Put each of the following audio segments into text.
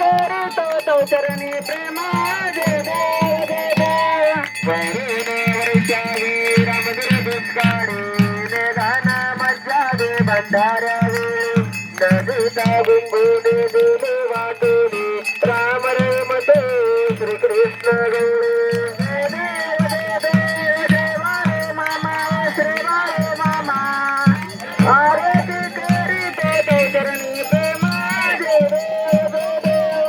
करीतो तो चरणी प्रेमा जय देव जय देव वर्षावी रामगिरी दुष्काळी निधान मज्जा दे भंडाऱ्यावे नदीचा गुंगुनी दिली वाटुनी राम राम ते श्रीकृष्ण गौरी जय देव जय देव देवा रे मामा श्रीवा रे मामा आरती करीतो तो चरणी प्रेमा जय देव जय देव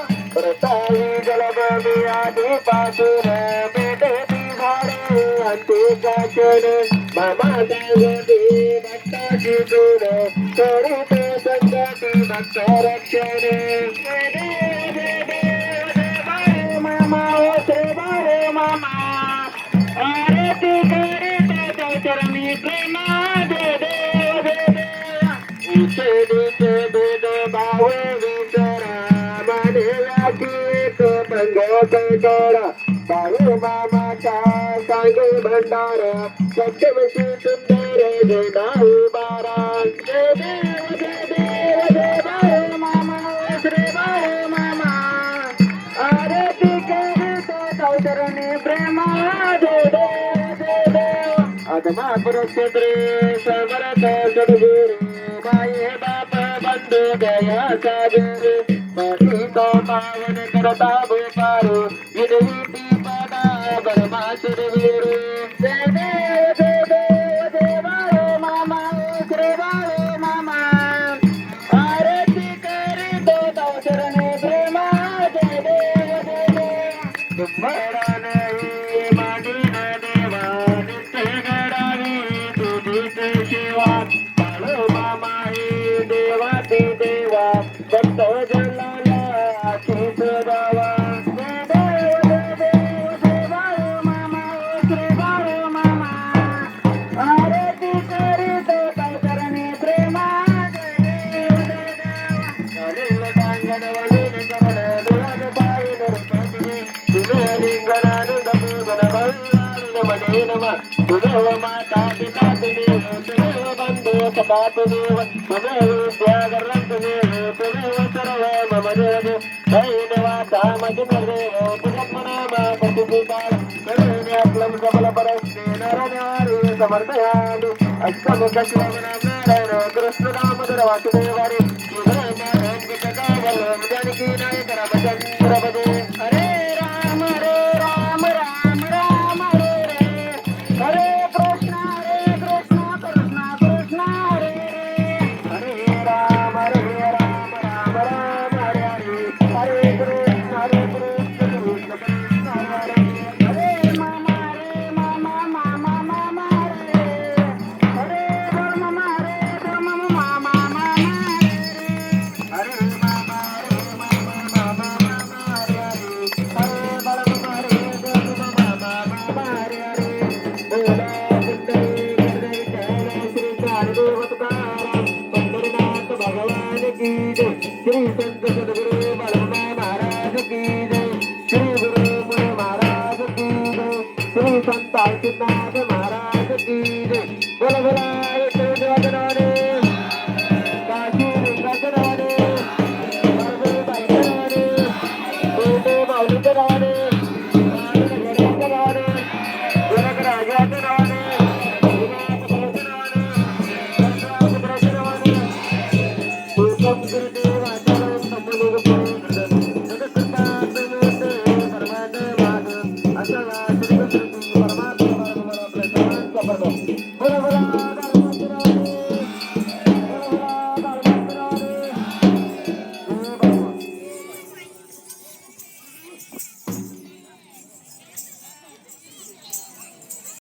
रसाई जलबी आधी पासून बेटेती झाडे अंतिका क्षण मामा जागती भक्ताची गुण करीतो संगती भक्त रक्षण जय देव जय देव देवा रे मामा श्रीवा रे मामा आरती करीतो तो चरणी प्रेमा जय देव जय देव ईश्वरीचे भेद भाव विसरा मानवाची एक पंगत करा बाळू मामाचा सांगे भंडारा सत्यवशी सुंदर जयदा उभारा जय देव जय देव जय बाळू मामा श्री बाळू मामा आरती करीतो तो चरणी प्रेमा जय देव जय देव आत्मा पुरस्त्रे समर्थ सद्गुरु माये बाप बंधू दया सागुरु पतितो पावन करता भूपारो विधि पदा परमासुर गुरु जय देव जय देव जय बाळू मामा श्री बाळू मामा आरती करीतो तो चरणी प्रेमा जय देव जय देव तुम्हारा नाही मागीन देवा नित्य घडावी तुझीच सेवा बाळू मामा हे देवाचे देवा भक्त जनाला आशीष द्यावा जय देव जय देव जय बाळू मामा श्री बाळू मामा आरती करीतो तो चरणी प्रेमा जय देव जय देव चालेल टांगण वळून करण दुराग पायी नरपती तुझे लिंगनानंद पूगन भविवान मने नम तुझे माता पिता देव तुझे बंधू सखा देव तुझे विद्यागरंत देव तुझे सर्व मम देव दैनवासा मजदेव तुझ्यात्मनाम प्रतिष्ठान करुणे आपलं सबल परस्ते नरनारी समर्थयामि अष्टमुख शिवनाम नारायण कृष्ण दामोदर वासुदेवारी जानकी नायक रामचंद्र भजे हरे राम राम राम हरे रे हरे कृष्ण कृष्ण कृष्ण हरे रे हरे राम राम राम हरे हरे कृष्ण कृष्ण कृष्ण हरे हरे मामा मामा मामा हरे हरे मामा मामा मामा हरे मामा मामा मामा हरे हरे बळ हरे मामा मामा हरे हरे बोला सुंदरी श्री कारदेव तुकाराम पंढरीनाथ भगवान की जय श्री संत सद्गुरु बाळूमामा महाराज की जय श्री गुरु मुनी महाराज की जय श्री संत आशीर्नाथ महाराज की जय बोला बोला विठ्ठल देवाचे काशी लिंगाचे राणे बाळूबाईचे राणे कोटे माऊलीचे राणे घराचे राणे जनक राजाचे राणे गुरुनाथ राणे राणे उत्तम गुरुदेव आचार्य संबोधित जगत्कृपा परमात्मा असा श्री परमात्मा बरोबर आपल्या सर्वांचा बोला बोला